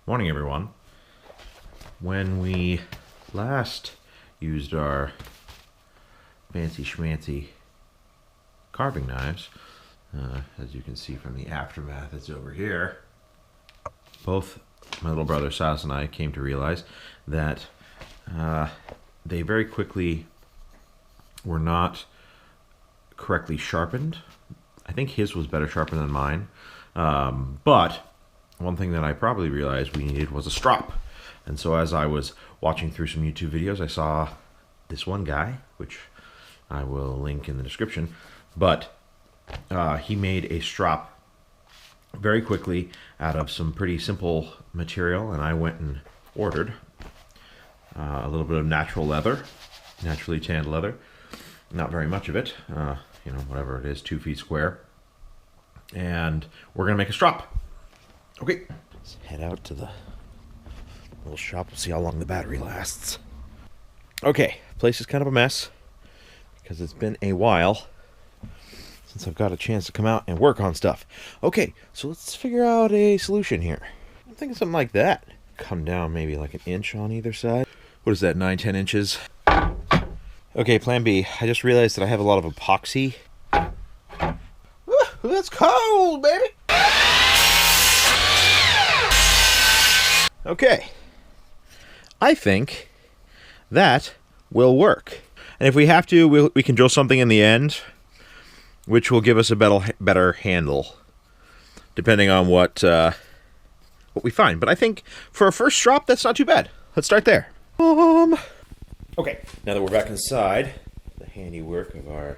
Morning, everyone. When we last used our fancy schmancy carving knives, as you can see from the aftermath that's over here, both my little brother Silas and I came to realize that they very quickly were not correctly sharpened. I think his was better sharpened than mine, but one thing that I probably realized we needed was a strop. And so as I was watching through some YouTube videos, I saw this one guy, which I will link in the description, but he made a strop very quickly out of some pretty simple material, and I went and ordered a little bit of natural leather, naturally tanned leather, not very much of it, whatever it is, 2 feet square, and we're gonna make a strop. Okay, let's head out to the little shop. We'll see how long the battery lasts. Okay, place is kind of a mess because it's been a while since I've got a chance to come out and work on stuff. Okay, so let's figure out a solution here. I'm thinking something like that. Come down maybe like an inch on either side. What is that, 9-10 inches? Okay, plan B. I just realized that I have a lot of epoxy. Ooh, that's cold, baby! Okay, I think that will work. And if we have to, we can drill something in the end, which will give us a better handle, depending on what we find. But I think for a first strop, that's not too bad. Let's start there. Okay, now that we're back inside, the handiwork of our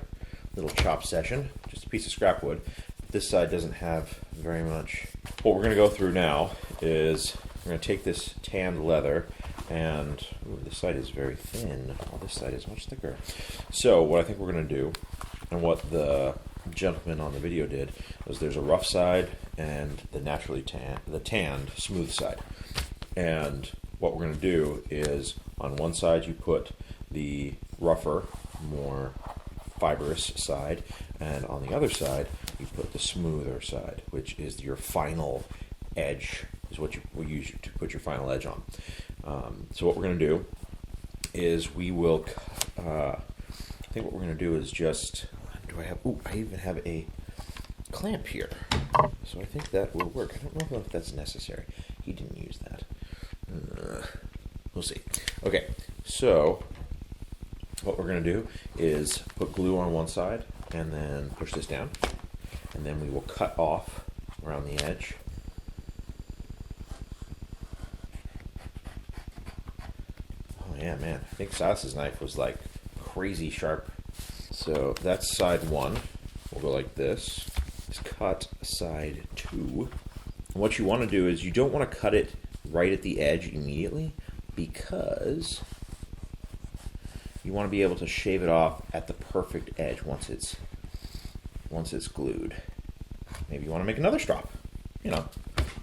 little chop session, just a piece of scrap wood. This side doesn't have very much. What we're going to go through now is we're going to take this tanned leather, and this side is very thin, while this side is much thicker. So what I think we're going to do, and what the gentleman on the video did, was there's a rough side and the naturally tanned smooth side. And what we're going to do is on one side you put the rougher, more fibrous side, and on the other side you put the smoother side, which is your final edge, is what you will use to put your final edge on. So what we're going to do is we will, I think what we're going to do is just, I even have a clamp here. So I think that will work. I don't know if that's necessary. He didn't use that. We'll see. Okay, so what we're going to do is put glue on one side and then push this down. And then we will cut off around the edge. Oh yeah, man. I think Silas's knife was like crazy sharp. So that's side one. We'll go like this. Just cut side two. And what you want to do is you don't want to cut it right at the edge immediately, because you want to be able to shave it off at the perfect edge once it's glued. Maybe you want to make another strop.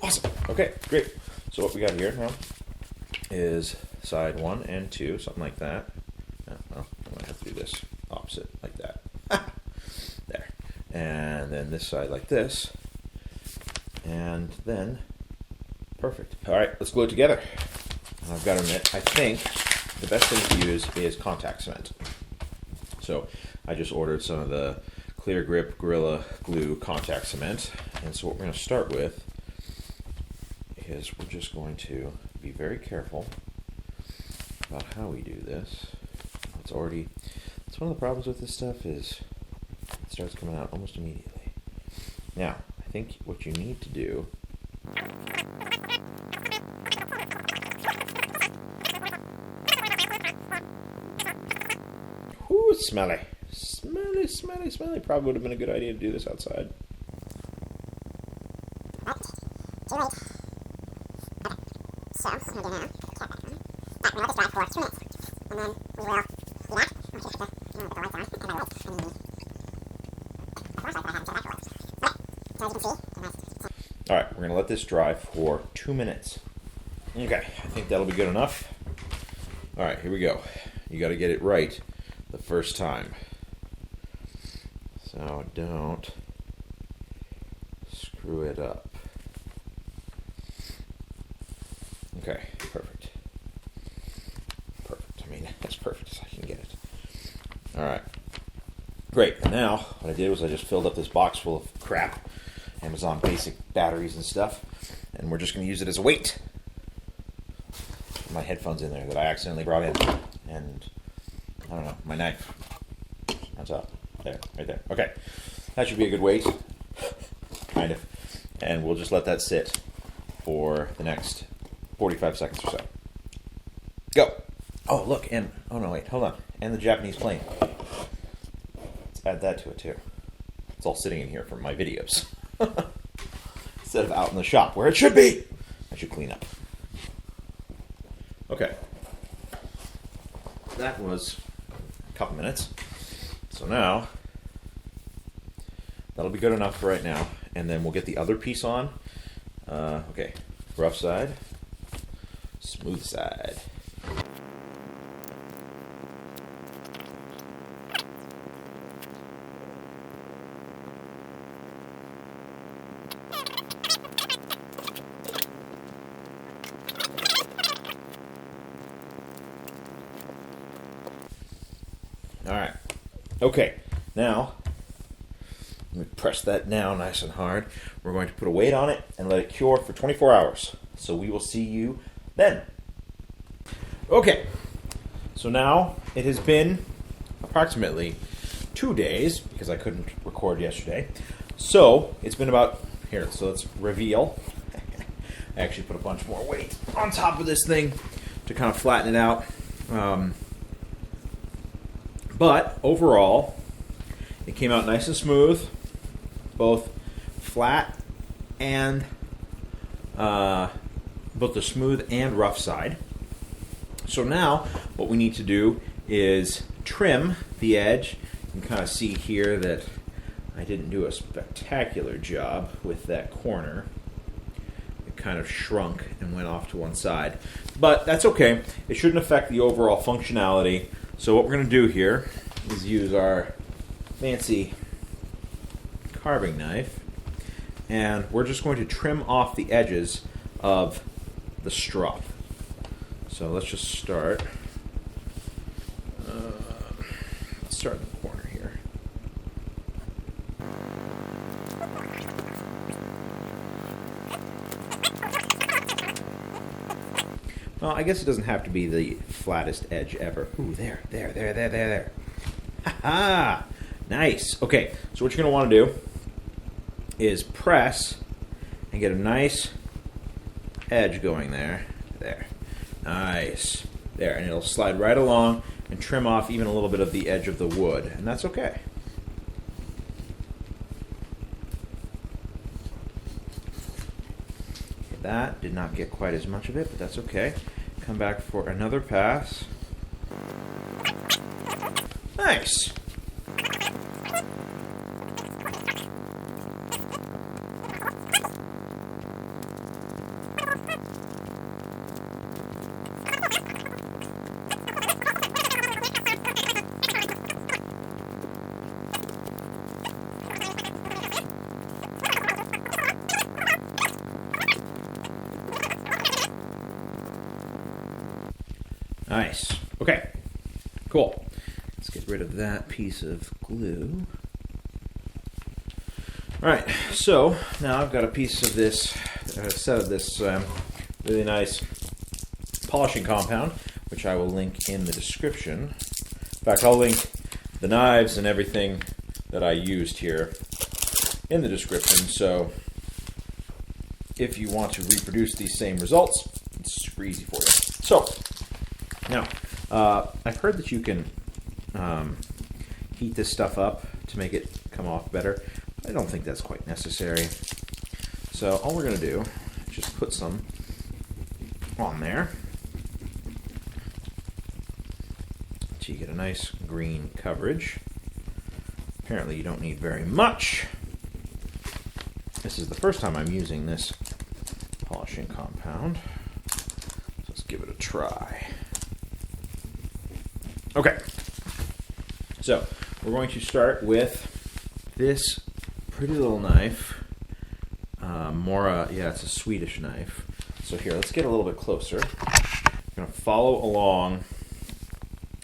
Awesome. Okay, great. So what we got here now is side 1 and 2, something like that. Oh, well, I'm gonna have to do this opposite, like that. There. And then this side like this. And then perfect. All right, let's glue it together. And I've got to admit, I think the best thing to use is contact cement. So I just ordered some of the Clear Grip Gorilla Glue contact cement. And so what we're going to start with is we're just going to be very careful about how we do this. It's one of the problems with this stuff is it starts coming out almost immediately. Now, I think what you need to do Ooh, it's smelly. Smelly, smelly, smelly. Probably would have been a good idea to do this outside. Too late. Okay. So, what I'm going to do now, put the cap back on. But we'll let this dry for 2 minutes. And then we will do that. Okay, put the lights on. And by lights, I mean the flashlight that I have until afterwards. Okay, so as you can see, nice. Alright, we're going to let this dry for 2 minutes. Okay, I think that'll be good enough. Alright, here we go. You got to get it right the first time. So don't screw it up. Okay, perfect. Perfect. I mean, as perfect as I can get it. All right. Great. And now what I did was I just filled up this box full of crap, Amazon basic batteries and stuff, and we're just going to use it as a weight. My headphones in there that I accidentally brought in, and I don't know, my knife. That's up. There, right there. Okay. That should be a good weight. Kind of. And we'll just let that sit for the next 45 seconds or so. Go. Oh, look, and, oh no, wait, hold on. And the Japanese plane. Let's add that to it too. It's all sitting in here from my videos. Instead of out in the shop where it should be. I should clean up. Okay. That was a couple minutes. So now, that'll be good enough for right now. And then we'll get the other piece on. Okay, rough side, smooth side. All right. Okay. Now, let me press that down nice and hard. We're going to put a weight on it and let it cure for 24 hours. So we will see you then. Okay. So now it has been approximately 2 days because I couldn't record yesterday. So it's been about, here, so let's reveal. I actually put a bunch more weight on top of this thing to kind of flatten it out. But overall, it came out nice and smooth, both flat and both the smooth and rough side. So now what we need to do is trim the edge. You can kind of see here that I didn't do a spectacular job with that corner. It kind of shrunk and went off to one side. But that's okay. It shouldn't affect the overall functionality. So what we're going to do here is use our fancy carving knife, and we're just going to trim off the edges of the strop. So let's just start. Let's start in the corner here. Well, I guess it doesn't have to be the flattest edge ever. Ooh, there. Ha-ha! Nice. Okay, so what you're going to want to do is press and get a nice edge going there. There. Nice. There, and it'll slide right along and trim off even a little bit of the edge of the wood, and that's okay. That did not get quite as much of it, but that's okay. Come back for another pass. Nice. Nice. Okay. Cool. Let's get rid of that piece of glue. All right. So now I've got a piece of this, a set of this really nice polishing compound, which I will link in the description. In fact, I'll link the knives and everything that I used here in the description. So if you want to reproduce these same results, it's super easy for you. So now, I've heard that you can heat this stuff up to make it come off better. I don't think that's quite necessary. So all we're going to do is just put some on there. So you get a nice green coverage. Apparently you don't need very much. This is the first time I'm using this polishing compound. So let's give it a try. Okay, so we're going to start with this pretty little knife. Mora, yeah, it's a Swedish knife. So here, let's get a little bit closer. I'm going to follow along.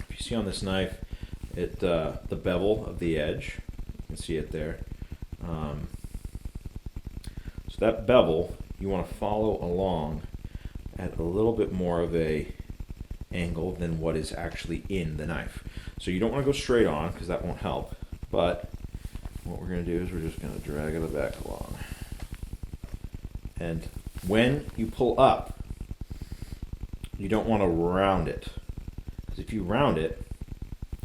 If you see on this knife, the bevel of the edge, you can see it there. So that bevel, you want to follow along at a little bit more of a angle than what is actually in the knife. So you don't want to go straight on because that won't help. But what we're going to do is we're just going to drag it back along. And when you pull up, you don't want to round it. Because if you round it,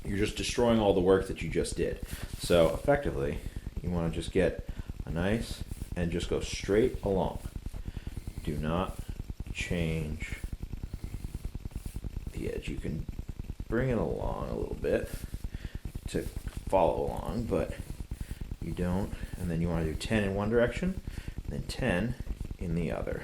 you're just destroying all the work that you just did. So effectively, you want to just get a nice and just go straight along. Do not change the edge. You can bring it along a little bit to follow along, but you don't. And then you want to do 10 in one direction, and then 10 in the other.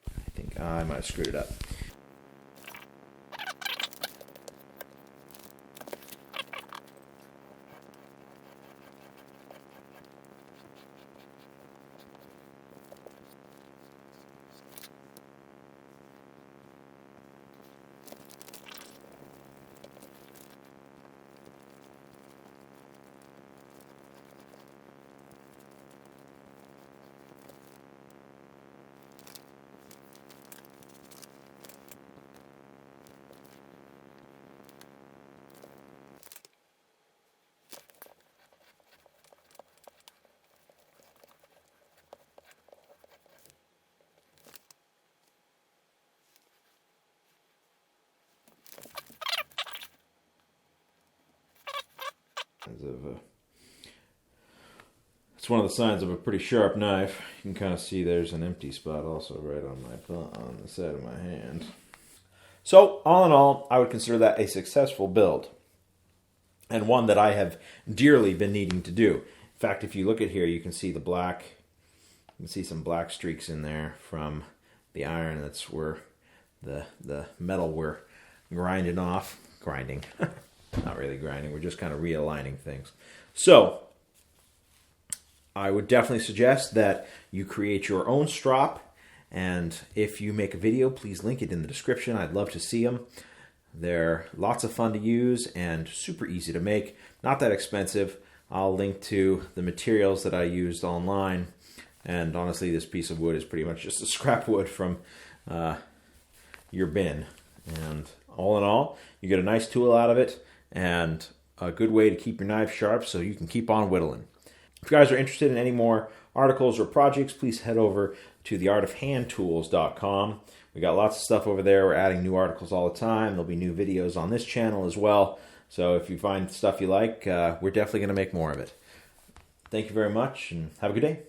I think I might have screwed it up. It's one of the signs of a pretty sharp knife. You can kind of see there's an empty spot also right on on the side of my hand. So all in all, I would consider that a successful build, and one that I have dearly been needing to do. In fact, if you look at here, you can see the black. You can see some black streaks in there from the iron. That's where the metal we're grinding off. Grinding. Not really grinding. We're just kind of realigning things. So I would definitely suggest that you create your own strop. And if you make a video, please link it in the description. I'd love to see them. They're lots of fun to use and super easy to make. Not that expensive. I'll link to the materials that I used online. And honestly, this piece of wood is pretty much just a scrap wood from your bin. And all in all, you get a nice tool out of it and a good way to keep your knife sharp so you can keep on whittling. If you guys are interested in any more articles or projects, please head over to theartofhandtools.com. We got lots of stuff over there. We're adding new articles all the time. There'll be new videos on this channel as well. So if you find stuff you like, we're definitely going to make more of it. Thank you very much and have a good day.